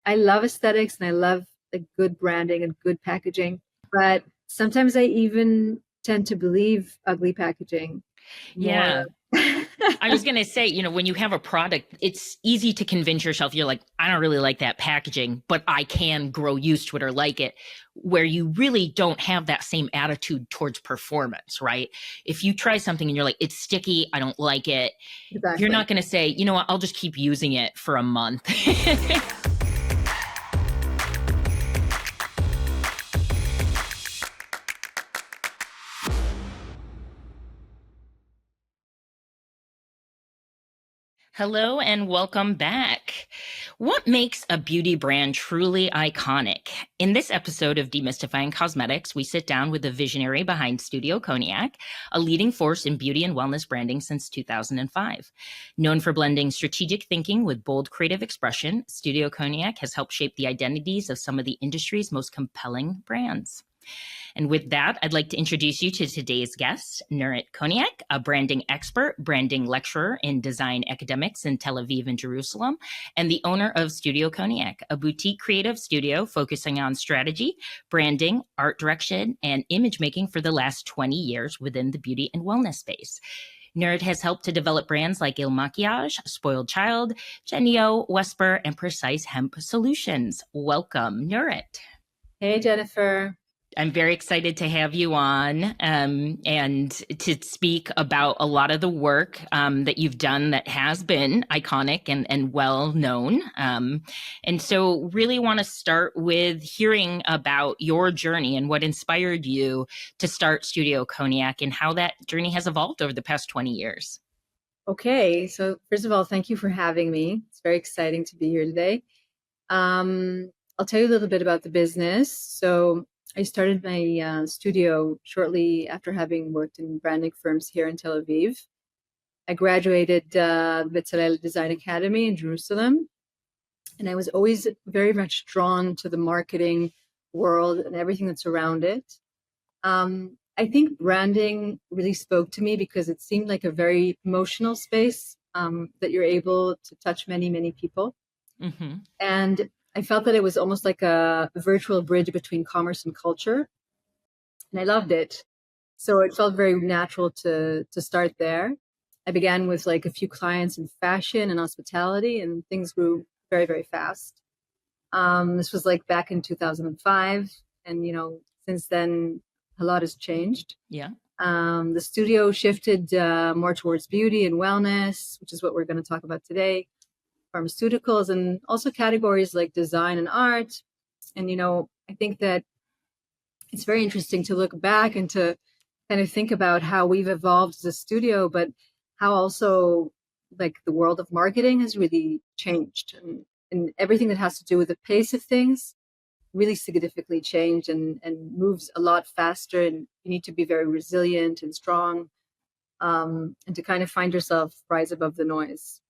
I love aesthetics and I love like good branding and good packaging, but sometimes I even tend to believe ugly packaging more. Yeah. I was going to say, when you have a product, it's easy to convince yourself, you're like, I don't really like that packaging, but I can grow used to it or like it, where you really don't have that same attitude towards performance, right? If you try something and you're like, it's sticky, I don't like it, you're Exactly. not going to say, you know what, I'll just keep using it for a month. Hello and welcome back. What makes a beauty brand truly iconic? In this episode of Demystifying Cosmetics, we sit down with the visionary behind Studio Koniak, a leading force in beauty and wellness branding since 2005. Known for blending strategic thinking with bold creative expression, Studio Koniak has helped shape the identities of some of the industry's most compelling brands. And with that, I'd like to introduce you to today's guest, Nurit Koniak, a branding expert, branding lecturer in design academics in Tel Aviv and Jerusalem, and the owner of Studio Koniak, a boutique creative studio focusing on strategy, branding, art direction, and image making for the last 20 years within the beauty and wellness space. Nurit has helped to develop brands like Il Maquillage, Spoiled Child, Genio, Wesper, and Precise Hemp Solutions. Welcome, Nurit. Hey, Jennifer. I'm very excited to have you on and to speak about a lot of the work that you've done that has been iconic and well known. And so, really want to start with hearing about your journey and what inspired you to start Studio Koniak and how that journey has evolved over the past 20 years. Okay, so first of all, thank you for having me. It's very exciting to be here today. I'll tell you a little bit about the business. So I started my studio shortly after having worked in branding firms here in Tel Aviv. I graduated Bezalel Design Academy in Jerusalem, and I was always very much drawn to the marketing world and everything that's around it. I think branding really spoke to me because it seemed like a very emotional space that you're able to touch many, many people. Mm-hmm. And I felt that it was almost like a virtual bridge between commerce and culture. And I loved it. So it felt very natural to start there. I began with like a few clients in fashion and hospitality, and things grew very, very fast. This was like back in 2005. And, since then, a lot has changed. Yeah. The studio shifted more towards beauty and wellness, which is what we're going to talk about today, pharmaceuticals, and also categories like design and art. And, I think that it's very interesting to look back and to kind of think about how we've evolved as a studio, but how also like the world of marketing has really changed and everything that has to do with the pace of things really significantly changed and moves a lot faster, and you need to be very resilient and strong, and to kind of find yourself rise above the noise.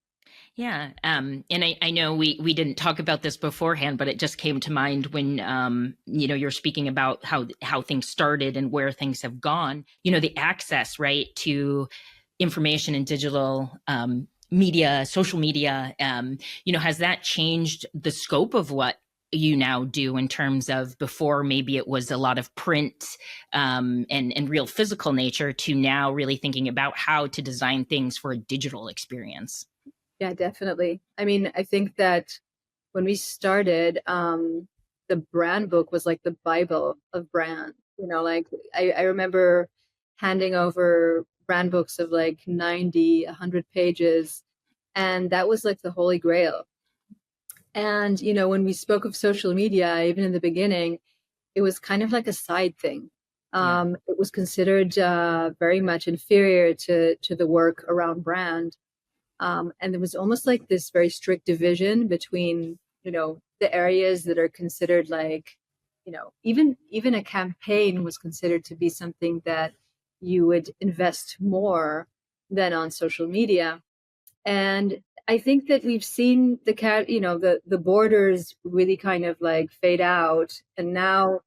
Yeah. And I know we didn't talk about this beforehand, but it just came to mind when, you're speaking about how things started and where things have gone, the access, right, to information and digital media, social media, has that changed the scope of what you now do in terms of before maybe it was a lot of print and real physical nature to now really thinking about how to design things for a digital experience? Yeah, definitely. I mean, I think that when we started, the brand book was like the Bible of brand. Like I remember handing over brand books of like 90, 100 pages, and that was like the Holy Grail. And, when we spoke of social media, even in the beginning, it was kind of like a side thing. Yeah. It was considered very much inferior to the work around brand. And there was almost like this very strict division between, the areas that are considered like, even a campaign was considered to be something that you would invest more than on social media. And I think that we've seen the borders really kind of like fade out. And now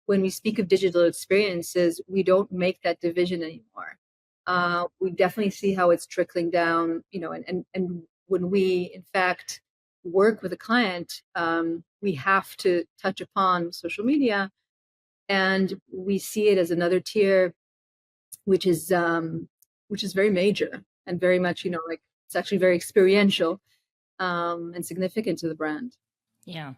when we speak of digital experiences, we don't make that division anymore. We definitely see how it's trickling down, and when we, in fact, work with a client, we have to touch upon social media, and we see it as another tier, which is very major and very much, like it's actually very experiential, and significant to the brand. Yeah.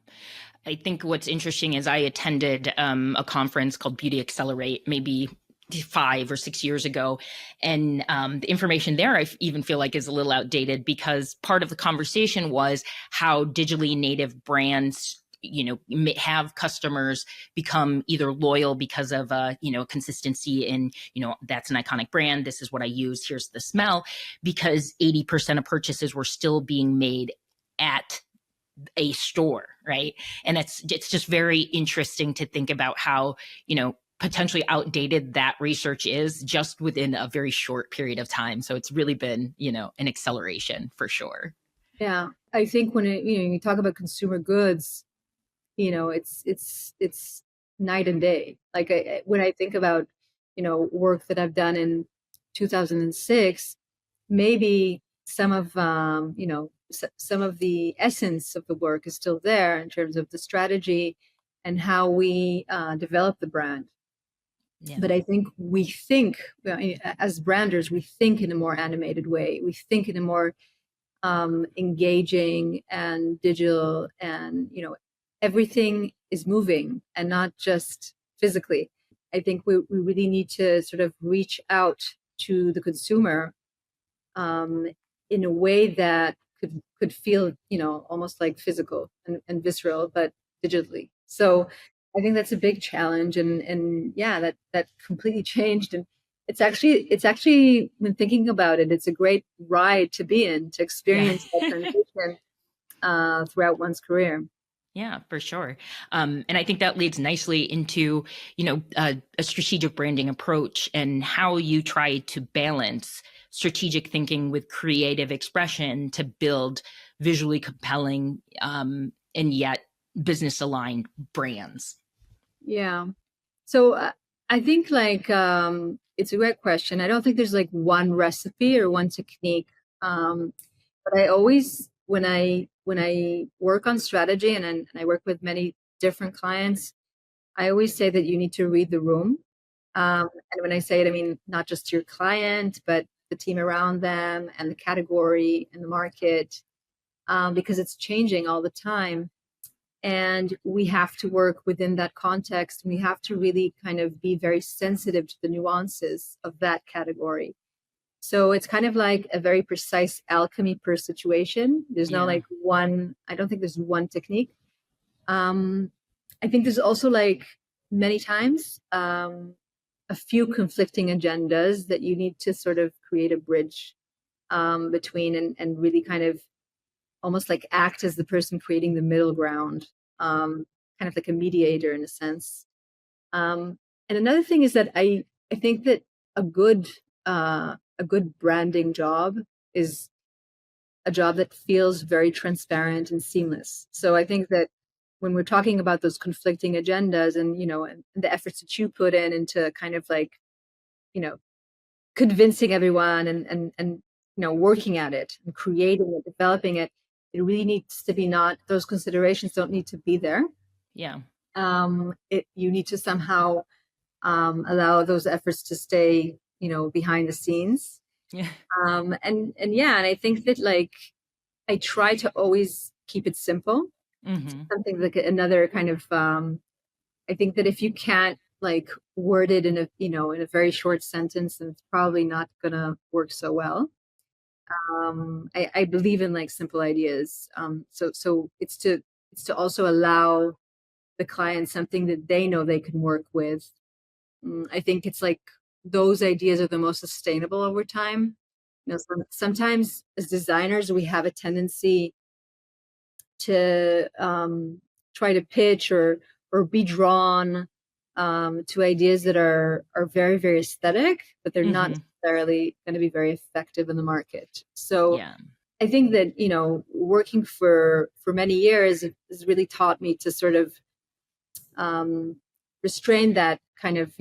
I think what's interesting is I attended a conference called Beauty Accelerate maybe 5 or 6 years ago. And the information there, even feel like is a little outdated, because part of the conversation was how digitally native brands have customers become either loyal because of consistency in, that's an iconic brand, this is what I use, here's the smell, because 80% of purchases were still being made at a store, right? And it's just very interesting to think about how, potentially outdated that research is just within a very short period of time. So it's really been, an acceleration for sure. Yeah, I think when you talk about consumer goods, it's night and day. Like when I think about, work that I've done in 2006, maybe some of, some of the essence of the work is still there in terms of the strategy and how we develop the brand. Yeah. But I think we think, as branders, we think in a more animated way. We think in a more engaging and digital, and everything is moving and not just physically. I think we really need to sort of reach out to the consumer, in a way that could feel, almost like physical and visceral, but digitally. So I think that's a big challenge, and yeah, that completely changed. And it's actually when thinking about it, it's a great ride to be in, to Yeah. experience that transition throughout one's career. Yeah, for sure. And I think that leads nicely into, a strategic branding approach and how you try to balance strategic thinking with creative expression to build visually compelling, and yet business aligned brands. Yeah. So I think like it's a great question. I don't think there's like one recipe or one technique. But I always, when I work on strategy, and I work with many different clients, I always say that you need to read the room. And when I say it, I mean not just your client, but the team around them and the category and the market, because it's changing all the time. And we have to work within that context. We have to really kind of be very sensitive to the nuances of that category. So it's kind of like a very precise alchemy per situation. There's no Yeah. like one, I don't think there's one technique. Um, I think there's also like many times a few conflicting agendas that you need to sort of create a bridge between, and really kind of almost like act as the person creating the middle ground, kind of like a mediator in a sense. And another thing is that I think that a good a good branding job is a job that feels very transparent and seamless. So I think that when we're talking about those conflicting agendas, and and the efforts that you put in into kind of like, you know convincing everyone, and working at it and creating it, developing it, it really needs to be, not, those considerations don't need to be there. Yeah. You need to somehow allow those efforts to stay, behind the scenes. Yeah. And yeah, and I think that like I try to always keep it simple. Mm-hmm. Something like another kind of, I think that if you can't like word it in a very short sentence, then it's probably not gonna work so well. I believe in like simple ideas. So it's to also allow the client something that they know they can work with. I think it's like those ideas are the most sustainable over time. Sometimes as designers, we have a tendency to try to pitch or be drawn to ideas that are very, very aesthetic, but they're not Mm-hmm. necessarily going to be very effective in the market. So Yeah. I think that working for many years has really taught me to sort of um, restrain that kind of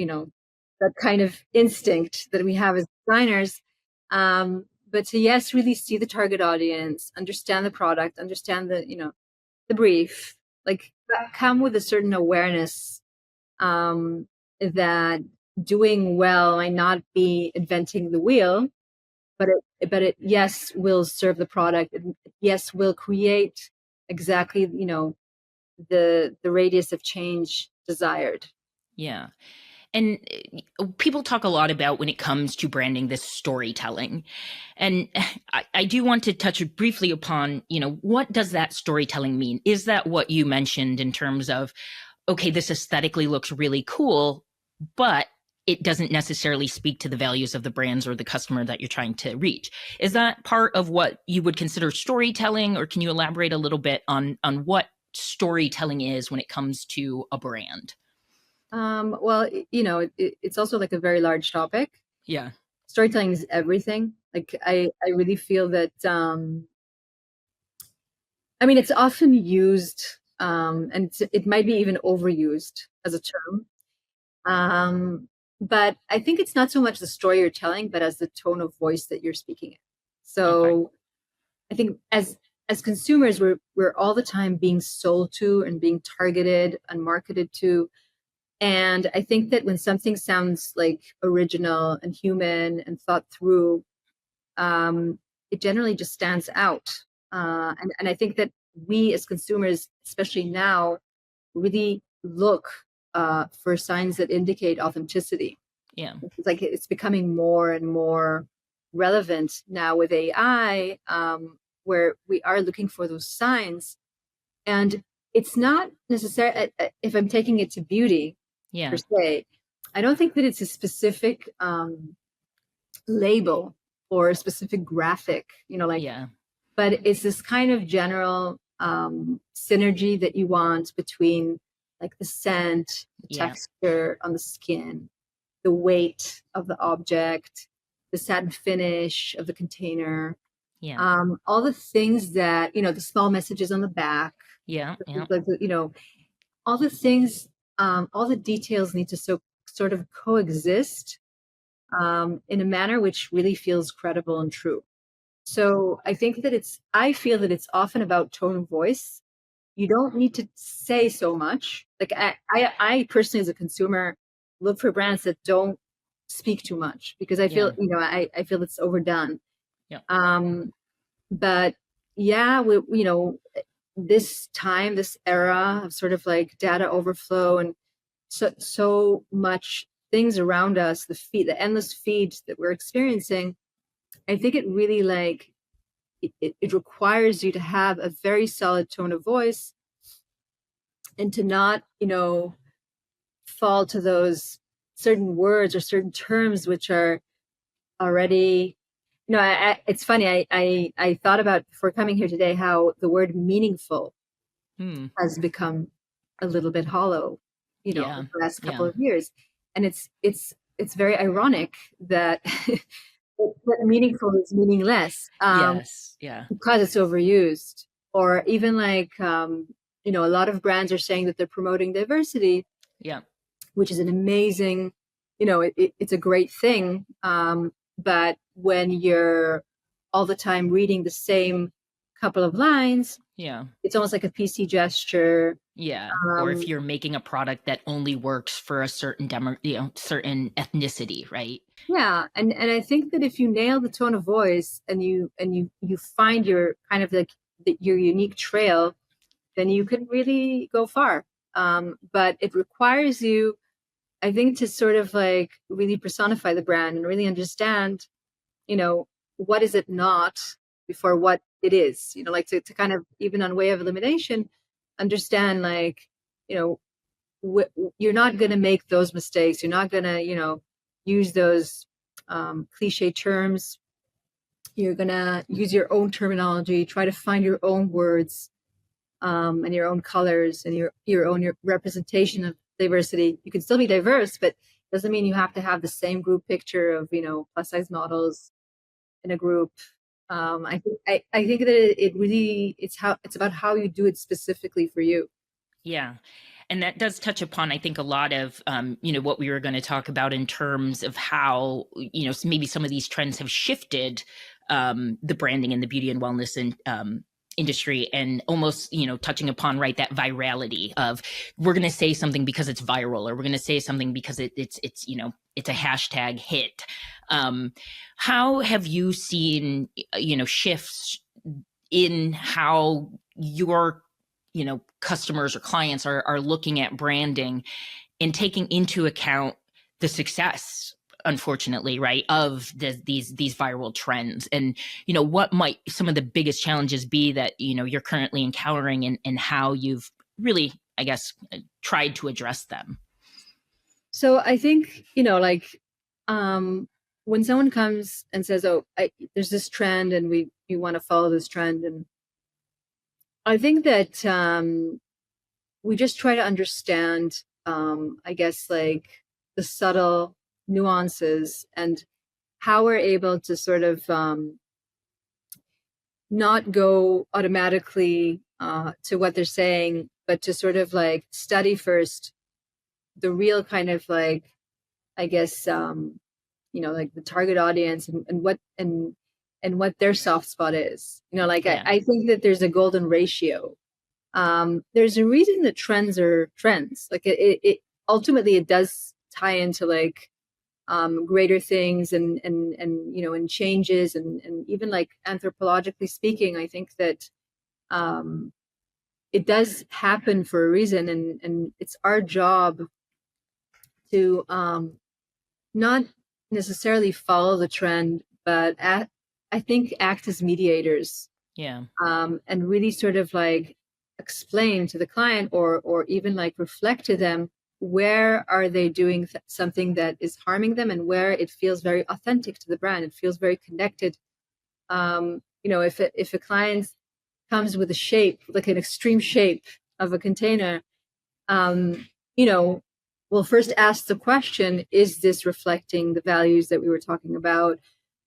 instinct that we have as designers. but to, yes, really see the target audience, understand the product, understand the, the brief, like come with a certain awareness that doing well might not be inventing the wheel, but it yes will serve the product. It, yes, will create exactly the radius of change desired. Yeah. And people talk a lot about when it comes to branding this storytelling. And I do want to touch briefly upon, what does that storytelling mean? Is that what you mentioned in terms of, okay, this aesthetically looks really cool, but it doesn't necessarily speak to the values of the brands or the customer that you're trying to reach? Is that part of what you would consider storytelling, or can you elaborate a little bit on what storytelling is when it comes to a brand? Well, it's also like a very large topic. Yeah. Storytelling is everything. Like I really feel that I mean it's often used and it might be even overused as a term. But I think it's not so much the story you're telling, but as the tone of voice that you're speaking in. Okay. So I think as consumers, we're all the time being sold to and being targeted and marketed to. And I think that when something sounds like original and human and thought through, it generally just stands out. And I think that we as consumers, especially now, really look for signs that indicate authenticity. Yeah. It's like it's becoming more and more relevant now with AI, where we are looking for those signs. And it's not necessarily, if I'm taking it to beauty per Yeah. se, I don't think that it's a specific label or a specific graphic, like, Yeah. but it's this kind of general synergy that you want between like the scent, the Yeah. texture on the skin, the weight of the object, the satin finish of the container, Yeah. all the things that, the small messages on the back, Yeah. Yeah. like, all the things, all the details need to sort of coexist in a manner which really feels credible and true. So I feel that it's often about tone of voice. You don't need to say so much. Like I personally, as a consumer, look for brands that don't speak too much because I feel, Yeah. I feel it's overdone. Yeah. Um, but yeah, this time, this era of sort of like data overflow and so much things around us, the endless feeds that we're experiencing, I think it really like it requires you to have a very solid tone of voice and to not, fall to those certain words or certain terms which are already, it's funny. I thought about before coming here today how the word meaningful Hmm. has become a little bit hollow, Yeah. the last couple Yeah. of years, and it's very ironic that that meaningful is meaningless Yes. Yeah. because it's overused, or even like a lot of brands are saying that they're promoting diversity, Yeah. which is an amazing, it's a great thing. But when you're all the time reading the same couple of lines, Yeah. it's almost like a PC gesture. Yeah. Or if Um, you're making a product that only works for a certain certain ethnicity, right? yeah, and I think that if you nail the tone of voice and you find your kind of like your unique trail, then you can really go far. But it requires you, I think, to sort of like really personify the brand and really understand, what is it not before what it is, like to kind of, even on way of elimination, understand like, you know, you're not going to make those mistakes. You're not going to, use those cliche terms. You're going to use your own terminology, try to find your own words and your own colors and your representation of diversity. You can still be diverse, but doesn't mean you have to have the same group picture of plus size models in a group. I think that it really it's about how you do it specifically for you. Yeah. And that does touch upon, I think, a lot of, what we were going to talk about in terms of how, maybe some of these trends have shifted the branding and the beauty and wellness and industry, and almost, touching upon, right, that virality of, we're going to say something because it's viral, or we're going to say something because it's it's a hashtag hit. How have you seen shifts in how your customers or clients are looking at branding and taking into account the success, unfortunately, right, of these viral trends? And what might some of the biggest challenges be that you're currently encountering, and how you've really, I guess, tried to address them? So I think, when someone comes and says, "Oh, there's this trend, and we want to follow this trend," and I think that we just try to understand, I guess, like the subtle nuances and how we're able to sort of not go automatically to what they're saying, but to sort of like study first the real kind of like, I guess, like the target audience, and what their soft spot is. Yeah. I think that there's a golden ratio. There's a reason that trends are trends. Like it ultimately it does tie into like greater things, and changes, and even like anthropologically speaking, I think that it does happen for a reason, and it's our job to not necessarily follow the trend, but I think act as mediators, Yeah. and really sort of like explain to the client, or even like reflect to them, where are they doing something that is harming them, and where it feels very authentic to the brand, it feels very connected. If a client comes with a shape, like an extreme shape of a container, um, we'll first ask the question, is this reflecting the values that we were talking about?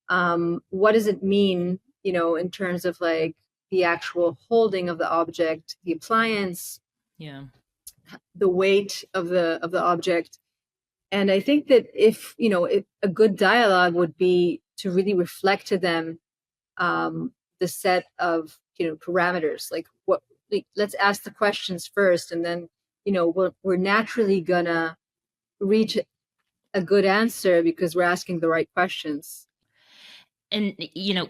What does it mean, in terms of like the actual holding of the object, the appliance, Yeah. the weight of the object? And I think that if a good dialogue would be to really reflect to them the set of parameters, like let's ask the questions first, and then we're naturally gonna reach a good answer because we're asking the right questions. And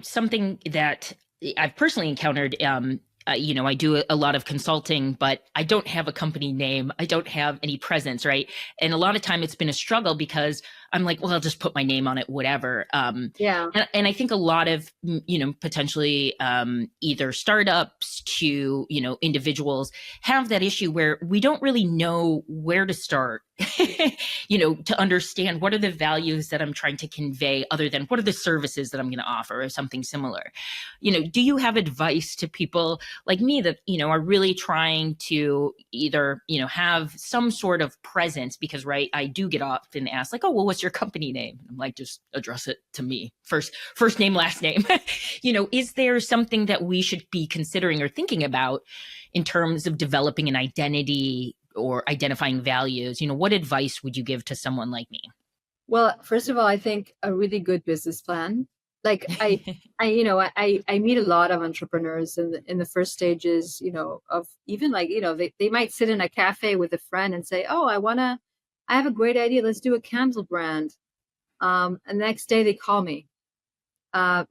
something that I've personally encountered, I do a lot of consulting, but I don't have a company name, I don't have any presence, right? And a lot of time it's been a struggle because I'm like, well, I'll just put my name on it, whatever. Yeah. And I think a lot of potentially either startups to individuals have that issue where we don't really know where to start. To understand what are the values that I'm trying to convey, other than what are the services that I'm going to offer, or something similar. Do you have advice to people like me that are really trying to either have some sort of presence? Because, right, I do get often asked like, oh, well, what's your company name? I'm like, just address it to me first name, last name. Is there something that we should be considering or thinking about in terms of developing an identity or identifying values? What advice would you give to someone like me? Well, first of all, I think a really good business plan. Like I meet a lot of entrepreneurs in the first stages, of even like, they might sit in a cafe with a friend and say, "Oh, I have a great idea. Let's do a candle brand." And the next day they call me.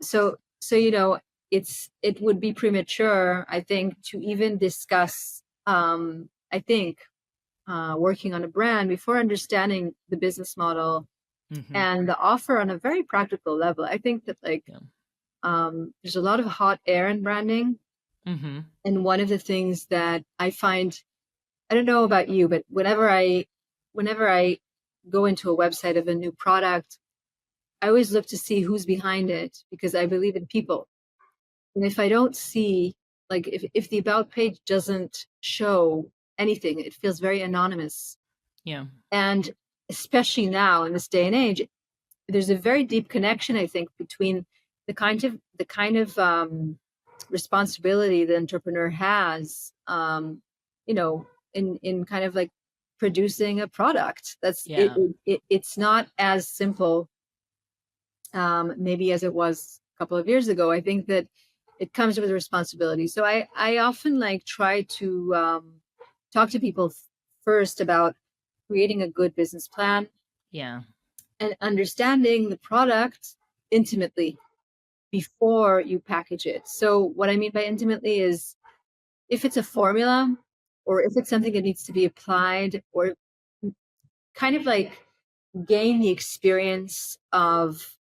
So it would be premature, I think, to even discuss, I think, working on a brand before understanding the business model Mm-hmm. and the offer on a very practical level. I think that like Yeah. there's a lot of hot air in branding, Mm-hmm. and one of the things that I find, I don't know about you, but whenever I go into a website of a new product, I always look to see who's behind it, because I believe in people. And if I don't see, like if the about page doesn't show anything, it feels very anonymous. Yeah. And especially now in this day and age, there's a very deep connection, I think, between the kind of responsibility the entrepreneur has, you know, in kind of like producing a product. Yeah. It's not as simple, maybe as it was a couple of years ago, I think that it comes with responsibility. So I often like try to talk to people first about creating a good business plan Yeah. and understanding the product intimately before you package it. So what I mean by intimately is if it's a formula or if it's something that needs to be applied or kind of like gain the experience of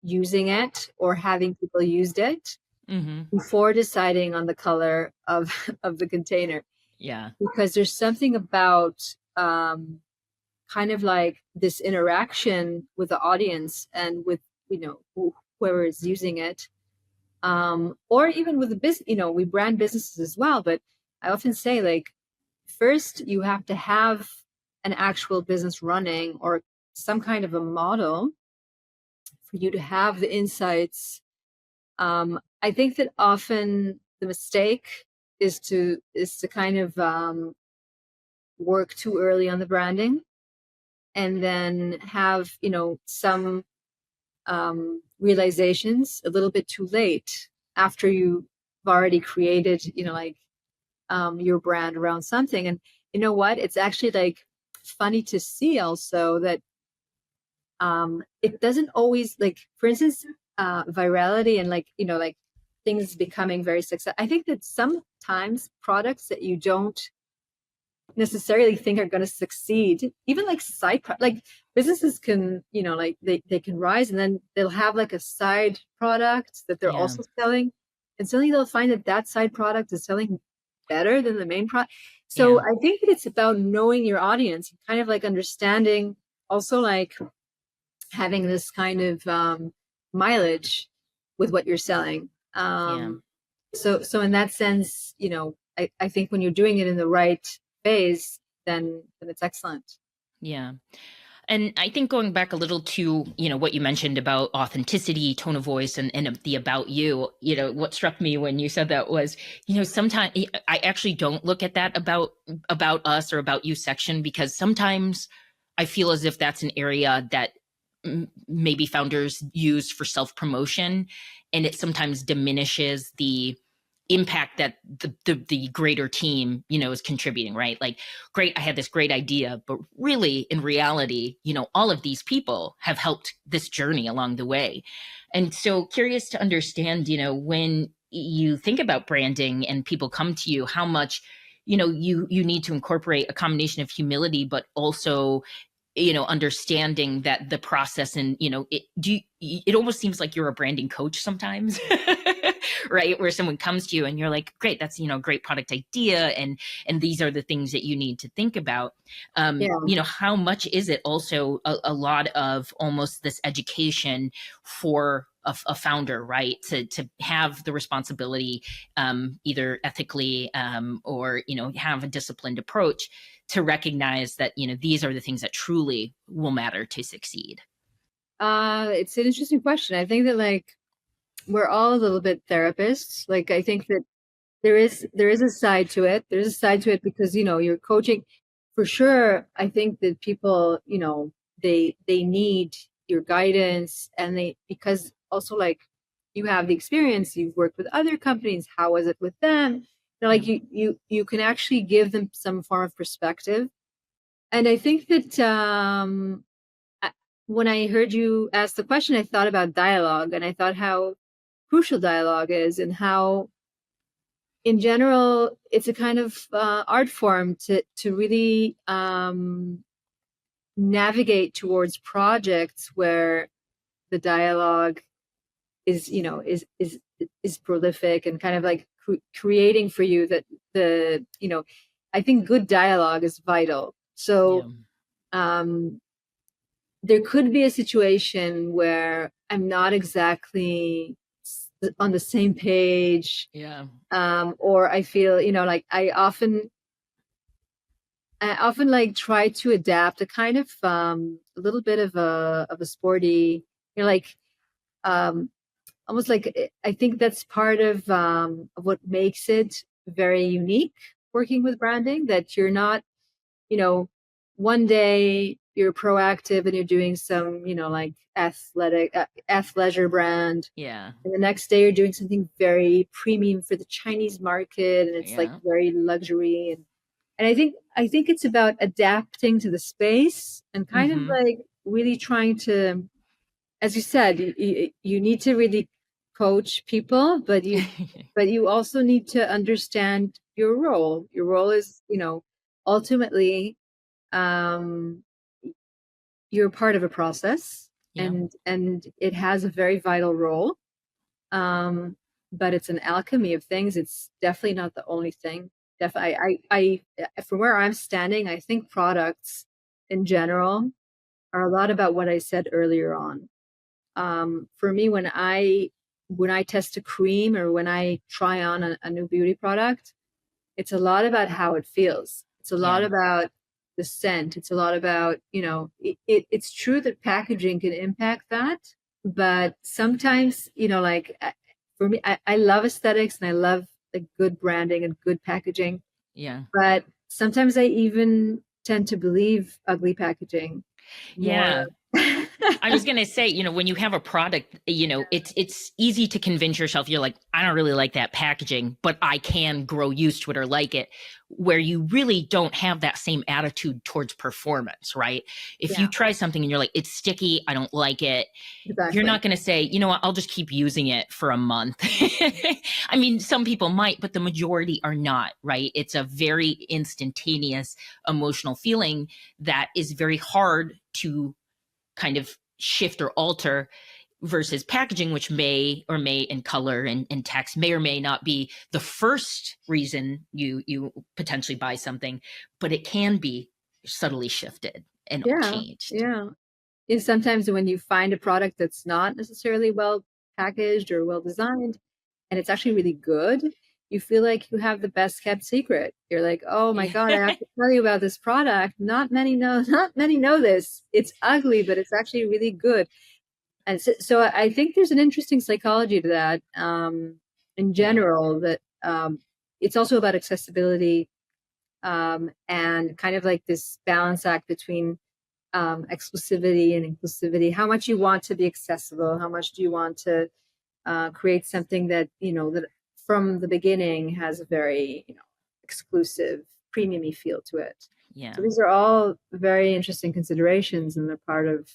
using it or having people used it Mm-hmm. before deciding on the color of of the container, Yeah. because there's something about kind of like this interaction with the audience and with whoever is using it, or even with the business. We brand businesses as well, but I often say, like, first you have to have an actual business running or some kind of a model for you to have the insights. I think that often the mistake is to kind of work too early on the branding and then have some realizations a little bit too late after you've already created like your brand around something. And you know what? It's actually like funny to see also that it doesn't always, like, for instance, virality and, like, like things becoming very successful. I think that sometimes products that you don't necessarily think are going to succeed, even like like businesses can, like they can rise and then they'll have like a side product that they're Yeah. also selling, and suddenly they'll find that that side product is selling better than the main product. So Yeah. I think that it's about knowing your audience, kind of like understanding, also like having this kind of mileage with what you're selling. Yeah. So in that sense, I think when you're doing it in the right phase, then it's excellent. Yeah. And I think going back a little to, what you mentioned about authenticity, tone of voice, and the about you, what struck me when you said that was, sometimes I actually don't look at that about us or about you section, because sometimes I feel as if that's an area that maybe founders use for self-promotion, and it sometimes diminishes the impact that the greater team is contributing, right? Like, great, I had this great idea, but really in reality, all of these people have helped this journey along the way. And so curious to understand, when you think about branding and people come to you, how much you need to incorporate a combination of humility, but also understanding that the process, and it almost seems like you're a branding coach sometimes. Right, where someone comes to you and you're like, great, that's great product idea, and these are the things that you need to think about. Yeah. How much is it also a lot of almost this education for a founder, right, to have the responsibility, either ethically, or have a disciplined approach to recognize that these are the things that truly will matter to succeed. It's an interesting question. I think that, like, we're all a little bit therapists. Like, I think that there is a side to it. There's a side to it because you're coaching for sure. I think that people, they need your guidance, and they, because also, like, you have the experience, you've worked with other companies, how was it with them? Like, Yeah. you can actually give them some form of perspective. And I think that I- when I heard you ask the question, I thought about dialogue, and I thought how crucial dialogue is, and how in general it's a kind of art form to really navigate towards projects where the dialogue is is prolific and kind of like creating for you that the I think good dialogue is vital. Yeah. So um there could be a situation where I'm not exactly on the same page, Yeah. or I feel, like I often like try to adapt a kind of a little bit of a sporty, like um almost like I think that's part of what makes it very unique working with branding, that you're not, you know, one day you're proactive and you're doing some, like athleisure brand. Yeah. And the next day you're doing something very premium for the Chinese market, and it's like Yeah. very luxury. And I think it's about adapting to the space and kind of Mm-hmm. like really trying to, as you said, you need to really coach people, but you also need to understand your role. Your role is, ultimately, um, you're part of a process, Yeah. and it has a very vital role. Um, but it's an alchemy of things. It's definitely not the only thing. From where I'm standing, I think products in general are a lot about what I said earlier on. For me, when I test a cream or when I try on a new beauty product, it's a lot about how it feels. It's a lot Yeah. about the scent. It's a lot about, it's true that packaging can impact that, but sometimes, like for me, I love aesthetics and I love like good branding and good packaging, Yeah. but sometimes I even tend to believe ugly packaging more. Yeah. I was gonna say, when you have a product, it's easy to convince yourself. You're like, I don't really like that packaging, but I can grow used to it or like it. Where you really don't have that same attitude towards performance, right? If you Yeah, try something and you're like, it's sticky, I don't like it, you're exactly. not going to say, you know what, I'll just keep using it for a month. I mean, some people might, but the majority are not, right? It's a very instantaneous emotional feeling that is very hard to kind of shift or alter versus packaging, which may or may in color and text may or may not be the first reason you potentially buy something, but it can be subtly shifted and Yeah, changed. yeah. And sometimes when you find a product that's not necessarily well packaged or well designed, and it's actually really good, you feel like you have the best kept secret. You're like, oh my God, I have to tell you about this product. Not many know this. It's ugly, but it's actually really good. And so I think there's an interesting psychology to that, in Yeah. general, that it's also about accessibility, and kind of like this balance act between exclusivity and inclusivity. How much you want to be accessible? How much do you want to create something that that from the beginning has a very exclusive, premium-y feel to it? Yeah. So these are all very interesting considerations, and they're part of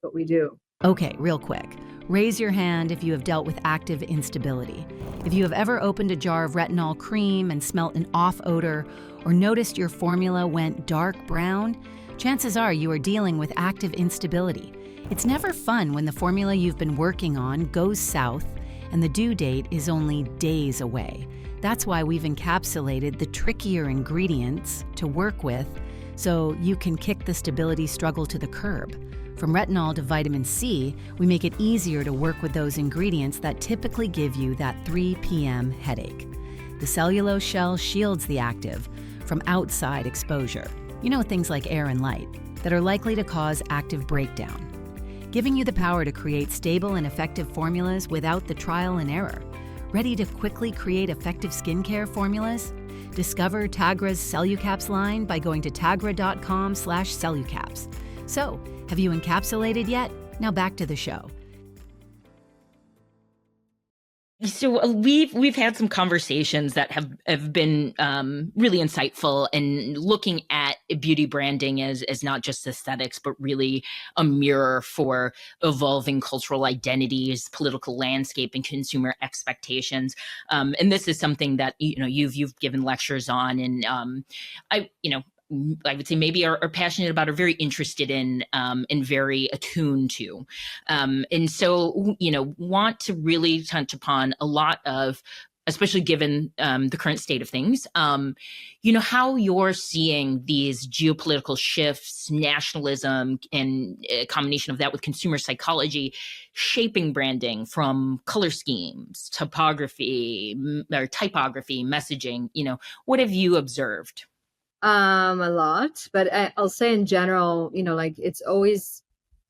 what we do. Okay, real quick. Raise your hand if you have dealt with active instability. If you have ever opened a jar of retinol cream and smelt an off odor, or noticed your formula went dark brown, chances are you are dealing with active instability. It's never fun when the formula you've been working on goes south and the due date is only days away. That's why we've encapsulated the trickier ingredients to work with so you can kick the stability struggle to the curb. From retinol to vitamin C, we make it easier to work with those ingredients that typically give you that 3 p.m. headache. The cellulose shell shields the active from outside exposure. Things like air and light that are likely to cause active breakdown, giving you the power to create stable and effective formulas without the trial and error. Ready to quickly create effective skincare formulas? Discover Tagra's Cellucaps line by going to tagra.com/cellucaps. So, have you encapsulated yet? Now back to the show. So we've had some conversations that have been really insightful, and looking at beauty branding as not just aesthetics, but really a mirror for evolving cultural identities, political landscape, and consumer expectations. And this is something that you've given lectures on, and I would say maybe are passionate about, are very interested in, and very attuned to. And so, want to really touch upon a lot of, especially given the current state of things, how you're seeing these geopolitical shifts, nationalism, and a combination of that with consumer psychology shaping branding from color schemes, topography, or typography, messaging. What have you observed? A lot, but I'll say in general, like it's always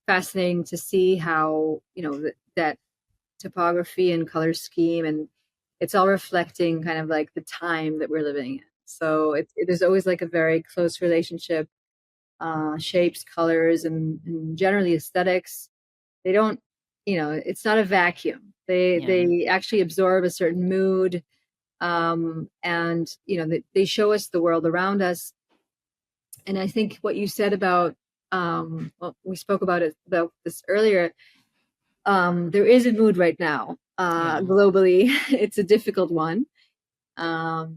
fascinating to see how that topography and color scheme, and it's all reflecting kind of like the time that we're living in. So there's always like a very close relationship shapes, colors, and generally aesthetics. They don't, it's not a vacuum. They actually absorb a certain mood, and they show us the world around us. And I think what you said about, well, we spoke about this earlier. There is a mood right now, globally. It's a difficult one. So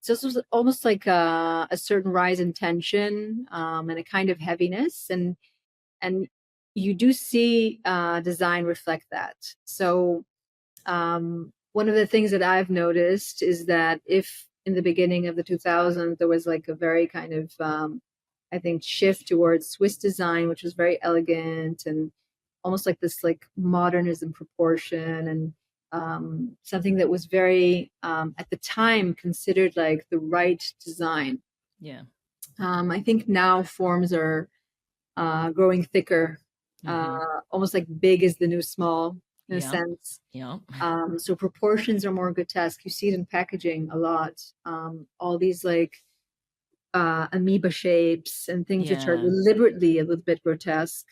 it's almost like a certain rise in tension, and a kind of heaviness, and you do see design reflect that. So one of the things that I've noticed is that if in the beginning of the 2000s there was like a very kind of I think shift towards Swiss design, which was very elegant and almost like this like modernism proportion, and something that was very at the time considered like the right design. Yeah. I think now forms are growing thicker, almost like big is the new small in a sense. Yeah. So proportions are more grotesque. You see it in packaging a lot. All these like amoeba shapes and things which are deliberately a little bit grotesque.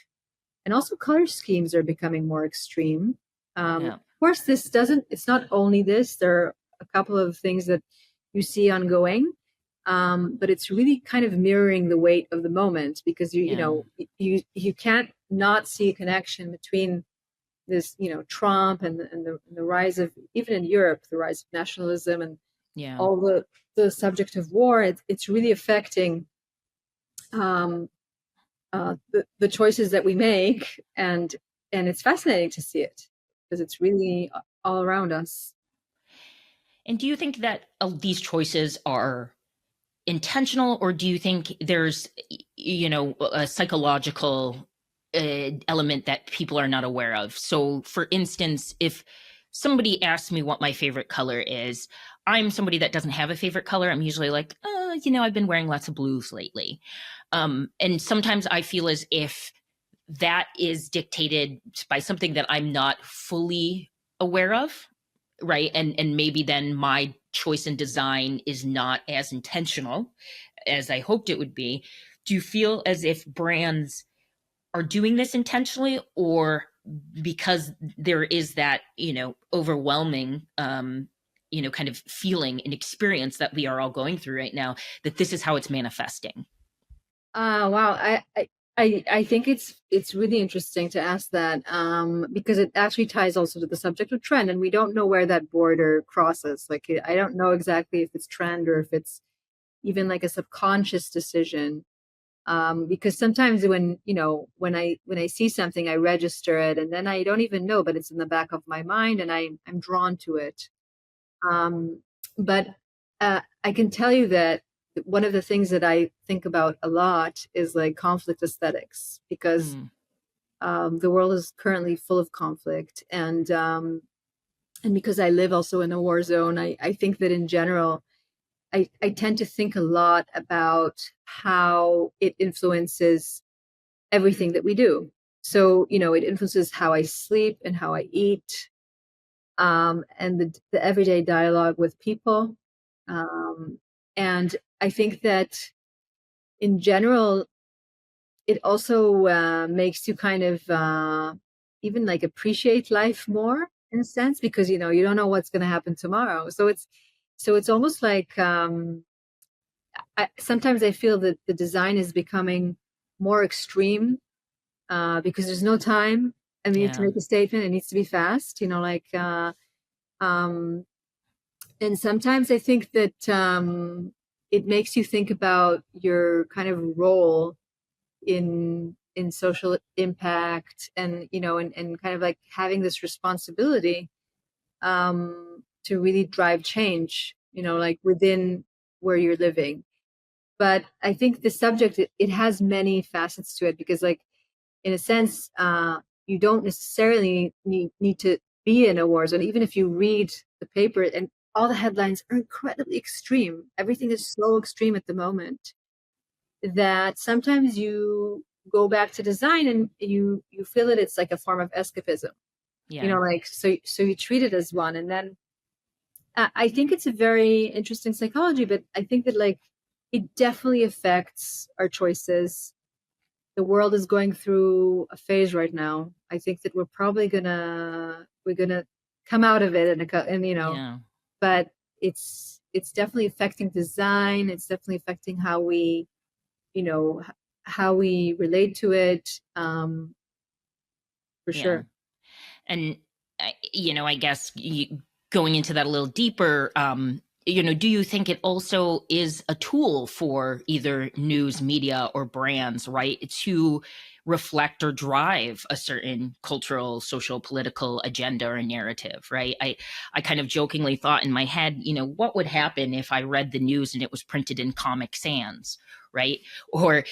And also color schemes are becoming more extreme. Of course, it's not only this. There are a couple of things that you see ongoing. But it's really kind of mirroring the weight of the moment, because you can't not see a connection between this, Trump and the rise of, even in Europe, the rise of nationalism and all the subject of war. It's really affecting the choices that we make, and it's fascinating to see it because it's really all around us. And do you think that these choices are intentional, or do you think there's, a psychological element that people are not aware of? So, for instance, if somebody asks me what my favorite color is, I'm somebody that doesn't have a favorite color. I'm usually like, I've been wearing lots of blues lately. And sometimes I feel as if that is dictated by something that I'm not fully aware of. Right. And maybe then my choice in design is not as intentional as I hoped it would be. Do you feel as if brands are doing this intentionally, or because there is that, overwhelming, kind of feeling and experience that we are all going through right now, that this is how it's manifesting? Wow. I think it's really interesting to ask that, because it actually ties also to the subject of trend, and we don't know where that border crosses. Like, I don't know exactly if it's trend or if it's even like a subconscious decision. Because sometimes when I see something, I register it, and then I don't even know, but it's in the back of my mind, and I'm drawn to it. But I can tell you that one of the things that I think about a lot is like conflict aesthetics, because the world is currently full of conflict, and because I live also in a war zone, I think that in general, I tend to think a lot about how it influences everything that we do. So, it influences how I sleep and how I eat, and the everyday dialogue with people. And I think that in general, it also makes you kind of even like appreciate life more in a sense, because you don't know what's going to happen tomorrow. So it's almost like sometimes I feel that the design is becoming more extreme, because there's no time. I mean, to make a statement, it needs to be fast. And sometimes I think that it makes you think about your kind of role in social impact, and kind of like having this responsibility to really drive change, like within where you're living. But I think the subject, it has many facets to it, because like in a sense, you don't necessarily need to be in a war zone. Even if you read the paper, and all the headlines are incredibly extreme, everything is so extreme at the moment, that sometimes you go back to design and you feel that it's like a form of escapism. Like, so you treat it as one. And then I think it's a very interesting psychology, but I think that like it definitely affects our choices. The world is going through a phase right now. I think that we're probably gonna come out of it, and Yeah. but it's definitely affecting design. It's definitely affecting how we, how we relate to it, for Yeah. sure. And I guess going into that a little deeper, do you think it also is a tool for either news media or brands, right, to reflect or drive a certain cultural, social, political agenda or narrative, right? I kind of jokingly thought in my head, what would happen if I read the news and it was printed in Comic Sans, right? Or,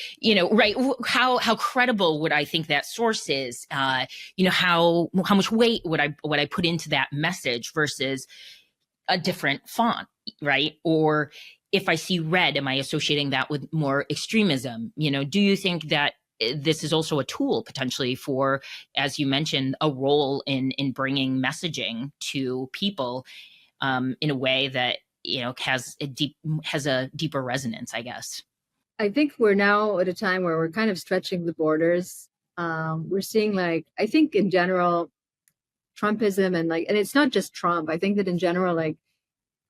right, how credible would I think that source is? How much weight would I put into that message versus a different font, right? Or if I see red, am I associating that with more extremism? Do you think that this is also a tool potentially for, as you mentioned, a role in bringing messaging to people in a way that has a deeper resonance, I guess? I think we're now at a time where we're kind of stretching the borders. We're seeing, like, I think in general, Trumpism and it's not just Trump. I think that in general, like,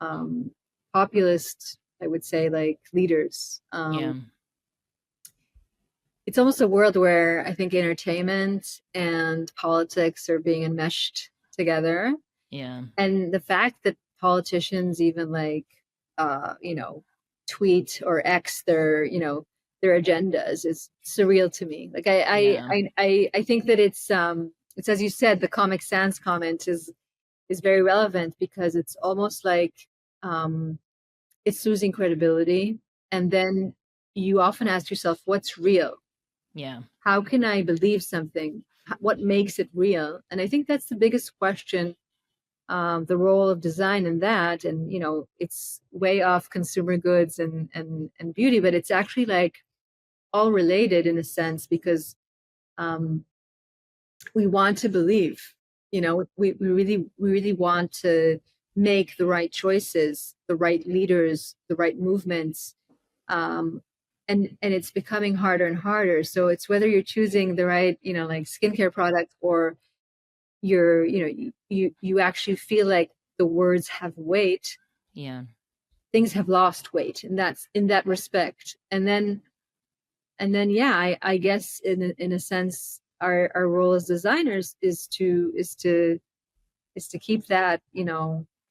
um, populist, I would say, like, leaders. Yeah. It's almost a world where I think entertainment and politics are being enmeshed together. Yeah. And the fact that politicians even, like, uh, you know, tweet or X their agendas is surreal to me. Like, Yeah. I think that it's, as you said, the Comic Sans comment is very relevant, because it's almost like, um, it's losing credibility. And then you often ask yourself, what's real? Yeah. How can I believe something? What makes it real? And I think that's the biggest question, the role of design in that. And, it's way off consumer goods and beauty, but it's actually, like, all related in a sense, because um, we want to believe, we really want to make the right choices, the right leaders, the right movements. um, and it's becoming harder and harder. So it's whether you're choosing the right, like, skincare product, or you actually feel like the words have weight. Yeah. Things have lost weight, and that's in that respect. And then yeah, I guess in a sense, our role as designers is to keep that,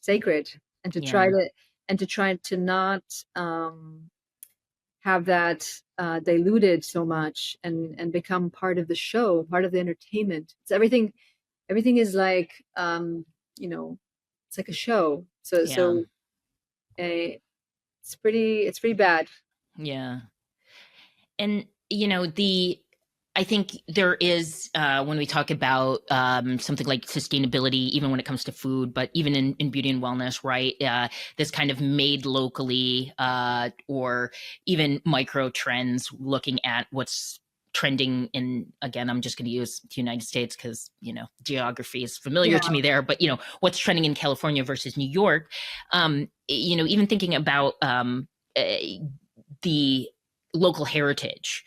sacred, and to try Yeah. to not, have that, diluted so much, and become part of the show, part of the entertainment. It's everything is like, it's like a show. So Yeah. it's pretty bad. Yeah. And I think there is, when we talk about something like sustainability, even when it comes to food, but even in beauty and wellness, right? This kind of made locally, or even micro trends, looking at what's trending in, again, I'm just going to use the United States because, geography is familiar to Yeah. me there, but, what's trending in California versus New York. Even thinking about the local heritage.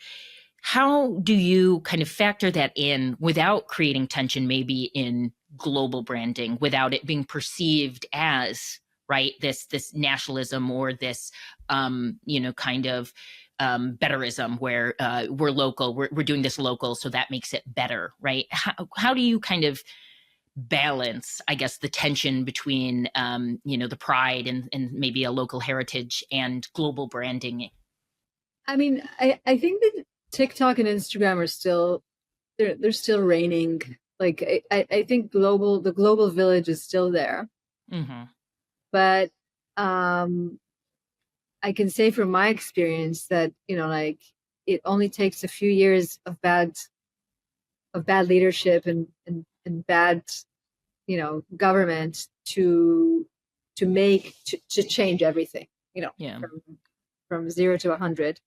How do you kind of factor that in without creating tension, maybe in global branding, without it being perceived as, right, this nationalism, or this kind of betterism, where we're local, we're doing this local, so that makes it better, right? How do you kind of balance, I guess, the tension between the pride and maybe a local heritage and global branding? I mean, I think that TikTok and Instagram are still, they're still reigning. Like, I think the global village is still there. Hmm. But I can say from my experience that, like, it only takes a few years of bad leadership and bad, government to change everything, Yeah. from 0 to 100.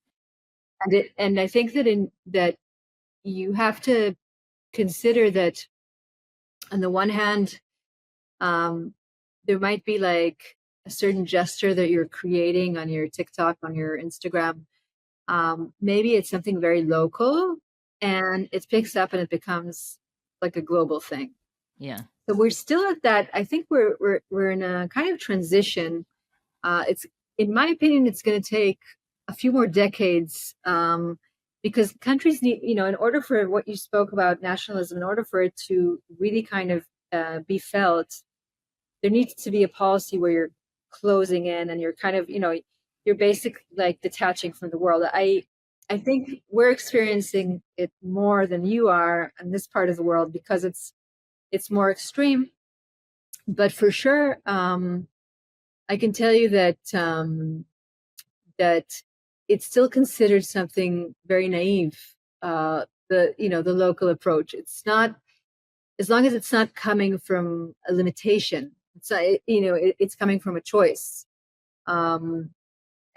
And I think that you have to consider that, on the one hand, um, there might be, like, a certain gesture that you're creating on your TikTok, on your Instagram. Maybe it's something very local, and it picks up and it becomes like a global thing. Yeah. So we're still at that. I think we're in a kind of transition. It's, in my opinion, it's going to take a few more decades, because countries need, in order for what you spoke about, nationalism, in order for it to really kind of be felt, there needs to be a policy where you're closing in and you're kind of, you're basically like detaching from the world. I think we're experiencing it more than you are in this part of the world because it's more extreme. But for sure, I can tell you that that it's still considered something very naive. The local approach. It's not, as long as it's not coming from a limitation. It's coming from a choice, and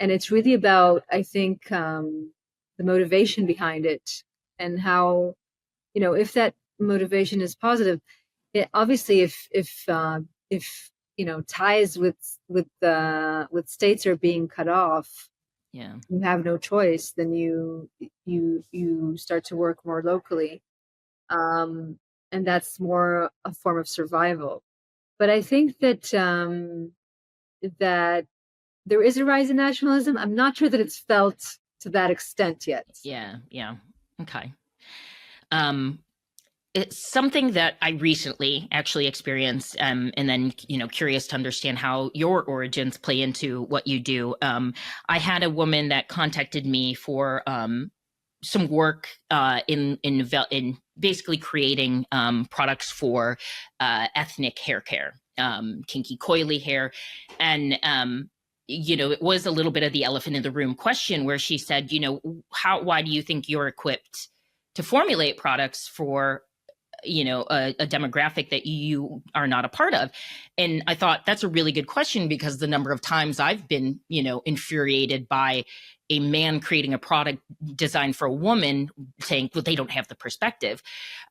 it's really about, I think, the motivation behind it, and how, if that motivation is positive. Obviously, if ties with states are being cut off, Yeah. you have no choice. Then you start to work more locally, and that's more a form of survival. But I think that there is a rise in nationalism. I'm not sure that it's felt to that extent yet. Yeah. Yeah. Okay. It's something that I recently actually experienced, and then, curious to understand how your origins play into what you do. I had a woman that contacted me for some work in basically creating products for ethnic hair care, kinky coily hair, and it was a little bit of the elephant in the room question where she said, why do you think you're equipped to formulate products for a demographic that you are not a part of? And I thought that's a really good question, because the number of times I've been infuriated by a man creating a product designed for a woman saying, well, they don't have the perspective.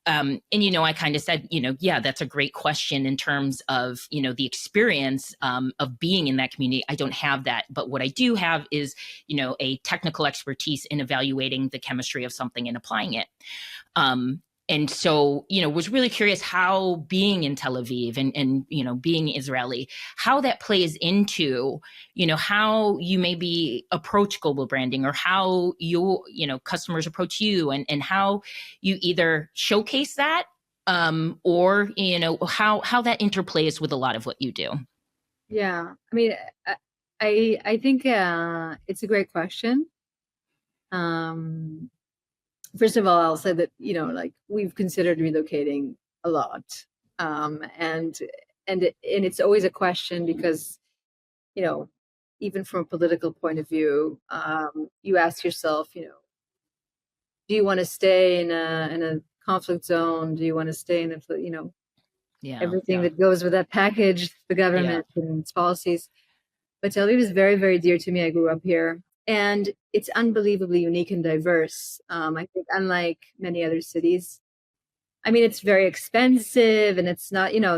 And I kind of said, yeah, that's a great question in terms of the experience of being in that community. I don't have that, but what I do have is a technical expertise in evaluating the chemistry of something and applying it. And so, was really curious how being in Tel Aviv and being Israeli, how that plays into, how you maybe approach global branding, or how customers approach you, and how you either showcase that, or, how that interplays with a lot of what you do. Yeah. I mean, I think it's a great question. First of all, I'll say that, like, we've considered relocating a lot. And it's always a question because, even from a political point of view, you ask yourself, do you want to stay in a conflict zone? Do you want to stay in everything that goes with that package, the government and its policies? But Tel Aviv is very, very dear to me. I grew up here, and it's unbelievably unique and diverse. I think, unlike many other cities. I mean, it's very expensive, and it's not, it's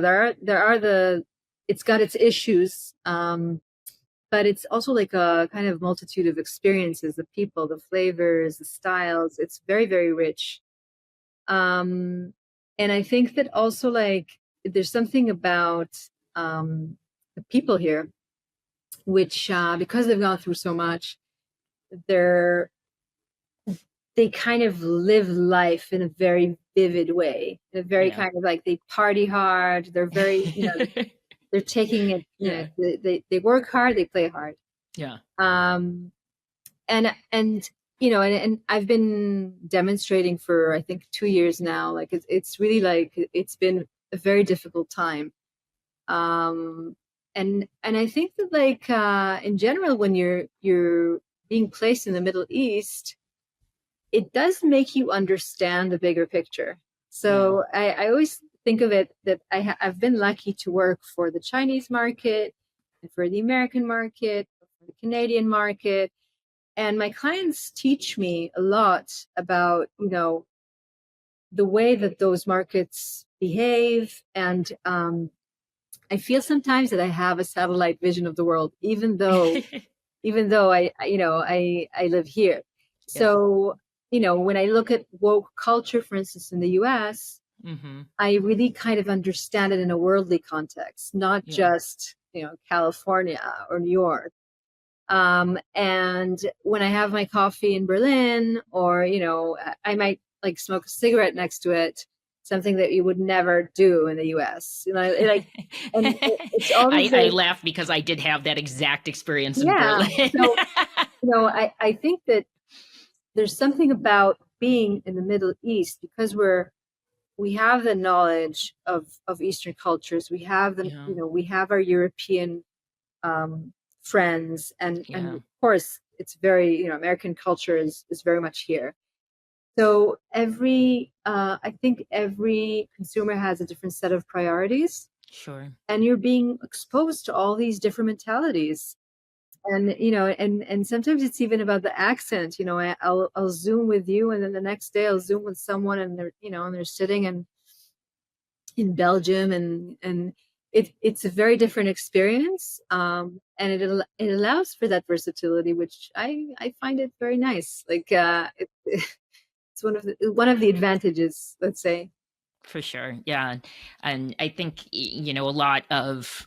got its issues, but it's also like a kind of multitude of experiences, the people, the flavors, the styles. It's very, very rich. And I think that also, like, there's something about the people here, which, because they've gone through so much, they kind of live life in a very vivid way, in a very kind of, like, they party hard. They're very, they're taking it, they work hard, they play hard. Yeah. And I've been demonstrating for, I think, 2 years now. Like, it's really, like, it's been a very difficult time. And I think that, like, in general, when you're being placed in the Middle East, it does make you understand the bigger picture. So I always think of it that I've been lucky to work for the Chinese market, and for the American market, for the Canadian market. And my clients teach me a lot about, the way that those markets behave, and I feel sometimes that I have a satellite vision of the world, even though I live here. Yeah. So, when I look at woke culture, for instance, in the US, I really kind of understand it in a worldly context, not Yeah. just, California or New York. And when I have my coffee in Berlin, or, I might like smoke a cigarette next to it, something that you would never do in the US. And it's all these I laugh because I did have that exact experience in yeah. Berlin. So, I think that there's something about being in the Middle East, because we have the knowledge of Eastern cultures. We have Yeah. we have our European friends, and Yeah. of course it's very, American culture is very much here. So I think every consumer has a different set of priorities, Sure. and you're being exposed to all these different mentalities. And and sometimes it's even about the accent. I'll Zoom with you, and then the next day I'll Zoom with someone, and they're sitting in Belgium, and it's a very different experience, and it allows for that versatility, which I find it very nice. Like it's one of the advantages, let's say. For sure. Yeah. And I think, a lot of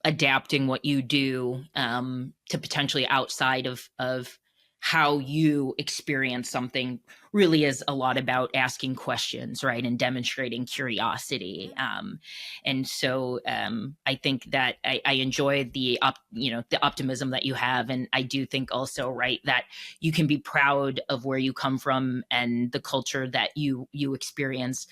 adapting what you do to potentially outside of how you experience something really is a lot about asking questions, right? And demonstrating curiosity. And so I think that I enjoy the optimism that you have. And I do think also, right, that you can be proud of where you come from and the culture that you experience,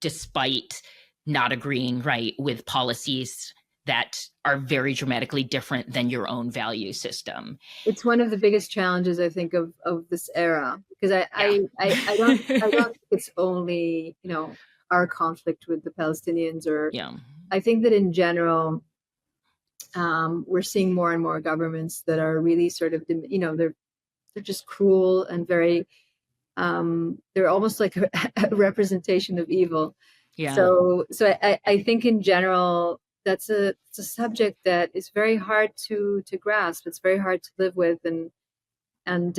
despite not agreeing, right, with policies that are very dramatically different than your own value system. It's one of the biggest challenges, I think, of this era, because Yeah. I don't think it's only, our conflict with the Palestinians, or Yeah. I think that in general, we're seeing more and more governments that are really sort of, they're just cruel and very, they're almost like a representation of evil. Yeah. So I think in general, it's a subject that is very hard to grasp. It's very hard to live with, and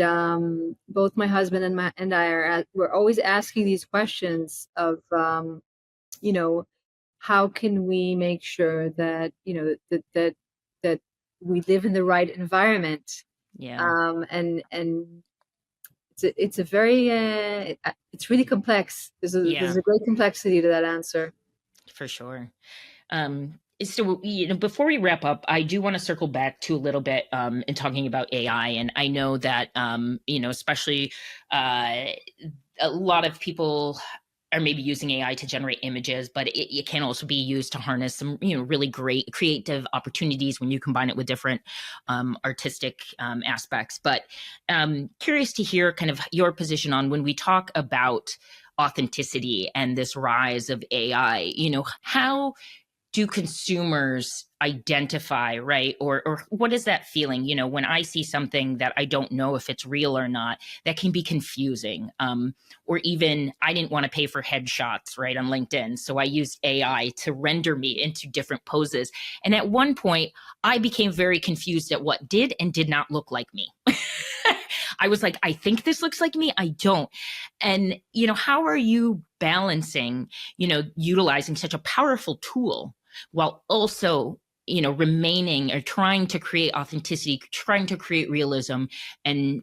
both my husband and I we're always asking these questions of, you know how can we make sure that, that we live in the right environment. Yeah. And it's a very it's really complex. There's Yeah. a great complexity to that answer. For sure. So, before we wrap up, I do want to circle back to a little bit in talking about AI. And I know that, especially a lot of people are maybe using AI to generate images, but it can also be used to harness some, really great creative opportunities when you combine it with different artistic aspects. But curious to hear kind of your position on when we talk about authenticity and this rise of AI, how do consumers identify, right? Or what is that feeling? When I see something that I don't know if it's real or not, that can be confusing. Or even I didn't want to pay for headshots, right, on LinkedIn. So I used AI to render me into different poses. And at one point, I became very confused at what did and did not look like me. I was like, I think this looks like me. I don't. And, how are you balancing, utilizing such a powerful tool while also, remaining or trying to create authenticity, trying to create realism and,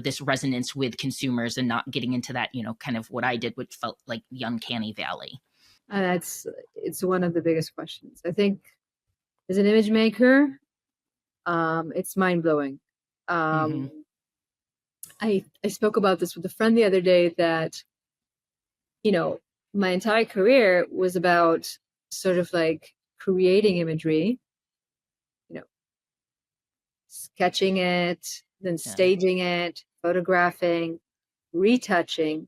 this resonance with consumers and not getting into that, kind of what I did, which felt like the uncanny valley? It's one of the biggest questions, I think, as an image maker. It's mind blowing. Mm-hmm. I spoke about this with a friend the other day, that, my entire career was about sort of like creating imagery, sketching it, then Yeah. staging it, photographing, retouching,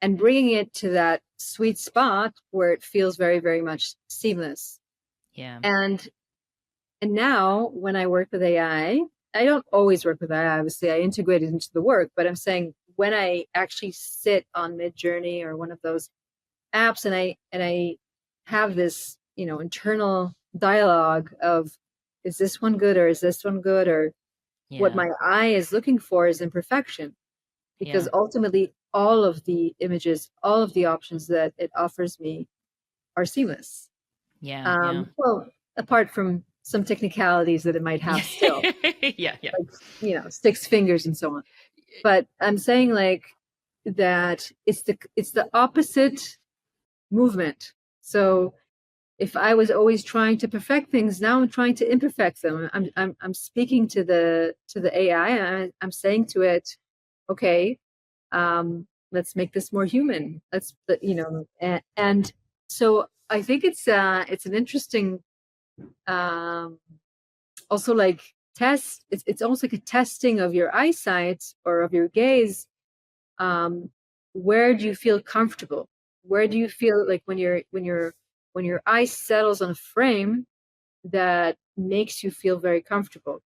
and bringing it to that sweet spot where it feels very, very much seamless. Yeah. And now when I work with AI, I don't always work with AI. Obviously, I integrate it into the work, but I'm saying when I actually sit on Midjourney or one of those apps, and I have this, internal dialogue of, is this one good, or is this one good, or what Yeah. my eye is looking for is imperfection, because Yeah. ultimately all of the images, all of the options that it offers me are seamless. Yeah. Yeah. Well, apart from some technicalities that it might have still, Yeah. Yeah. like, 6 fingers and so on. But I'm saying like that it's the opposite movement. So if I was always trying to perfect things, now I'm trying to imperfect them. I'm speaking to the AI, and I'm saying to it, okay, let's make this more human. And so I think it's an interesting, also like test. It's almost like a testing of your eyesight or of your gaze. um, where do you feel comfortable? Where do you feel like when your eye settles on a frame that makes you feel very comfortable?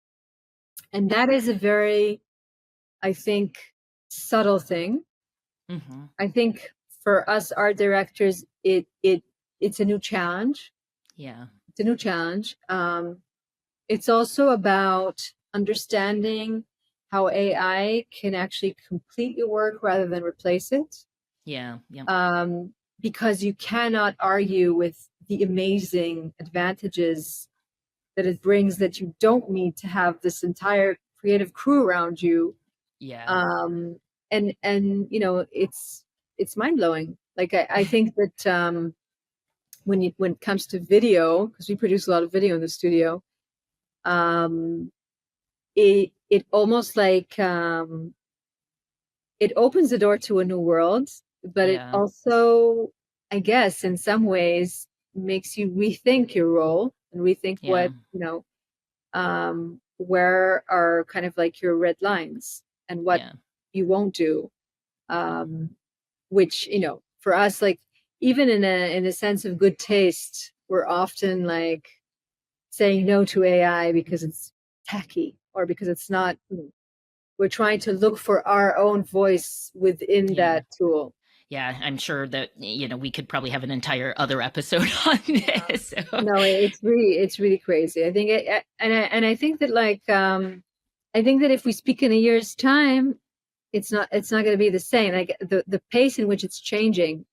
And that is a very, I think, subtle thing. Mm-hmm. I think for us art directors, it's a new challenge. Yeah. It's a new challenge. It's also about understanding how AI can actually complete your work rather than replace it. Yeah. Yeah. Because you cannot argue with the amazing advantages that it brings, that you don't need to have this entire creative crew around you. Yeah. And it's mind-blowing. Like I think that when it comes to video, because we produce a lot of video in the studio, um, it almost like it opens the door to a new world, but it Yeah. also, I guess, in some ways makes you rethink your role and rethink Yeah. where are kind of like your red lines and what Yeah. you won't do. Which, for us, like even in a sense of good taste, we're often like saying no to AI because it's tacky or because it's not, we're trying to look for our own voice within Yeah. that tool. Yeah. I'm sure that, we could probably have an entire other episode on this. So. No, it's really crazy. I think and I think that like I think that if we speak in a year's time, it's not going to be the same. Like the pace in which it's changing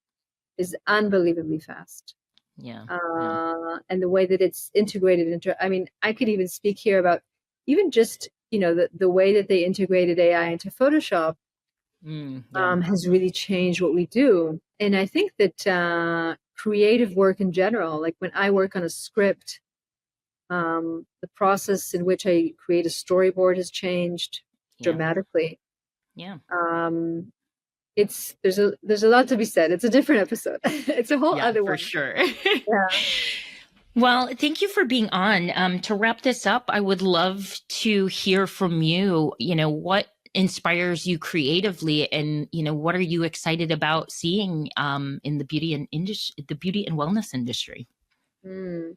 is unbelievably fast. Yeah. Yeah. And the way that it's integrated into, I mean, I could even speak here about even just, the way that they integrated AI into Photoshop Yeah. has really changed what we do. And I think that creative work in general, like when I work on a script, the process in which I create a storyboard has changed Yeah. dramatically. Yeah. Um, there's a lot to be said. It's a different episode. It's a whole Yeah, other for one. sure. Yeah. Well, thank you for being on. To wrap this up, I would love to hear from you. What inspires you creatively, and what are you excited about seeing in the beauty and wellness industry? Mm.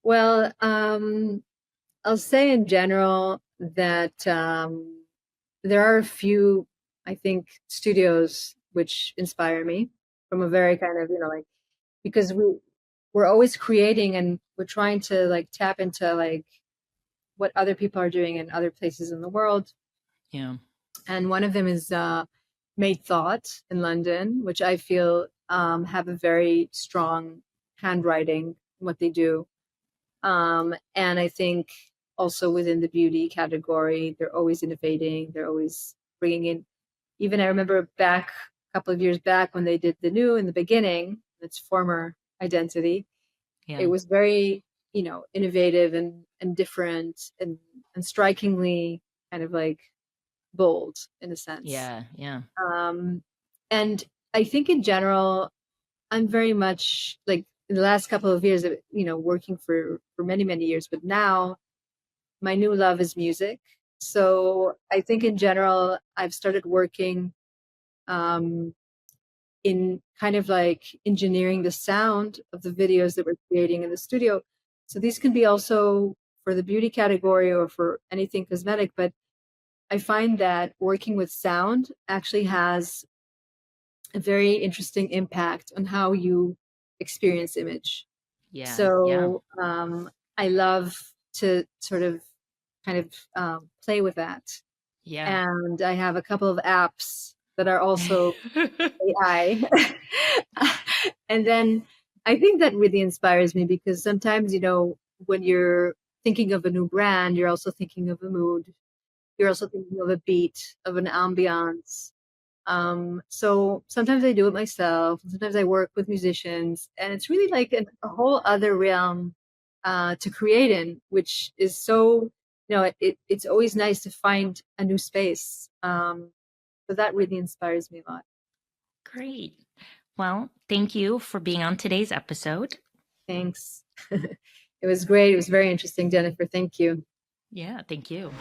Well, I'll say in general that there are a few, I think, studios which inspire me from a very kind of, like, because we're always creating and we're trying to like tap into like what other people are doing in other places in the world. Yeah. And one of them is Made Thought in London, which I feel have a very strong handwriting in what they do. And I think also within the beauty category, they're always innovating. They're always bringing in. Even I remember back a couple of years back when they did the new in the beginning, its former identity. It Yeah. was very, innovative and different and strikingly kind of like bold in a sense. Yeah. Yeah. Um, and I think in general, I'm very much like in the last couple of years, working for many, many years, but now my new love is music. So I think in general, I've started working um, in kind of like engineering the sound of the videos that we're creating in the studio. So these can be also for the beauty category or for anything cosmetic, but I find that working with sound actually has a very interesting impact on how you experience image. Yeah. Yeah. So I love to sort of kind of play with that. Yeah. And I have a couple of apps that are also AI. And then I think that really inspires me because sometimes, when you're thinking of a new brand, you're also thinking of a mood. You're also thinking of a beat, of an ambiance. So sometimes I do it myself. Sometimes I work with musicians, and it's really like a whole other realm to create in, which is so, it's always nice to find a new space. So that really inspires me a lot. Great. Well, thank you for being on today's episode. Thanks. It was great. It was very interesting, Jennifer. Thank you. Yeah, thank you.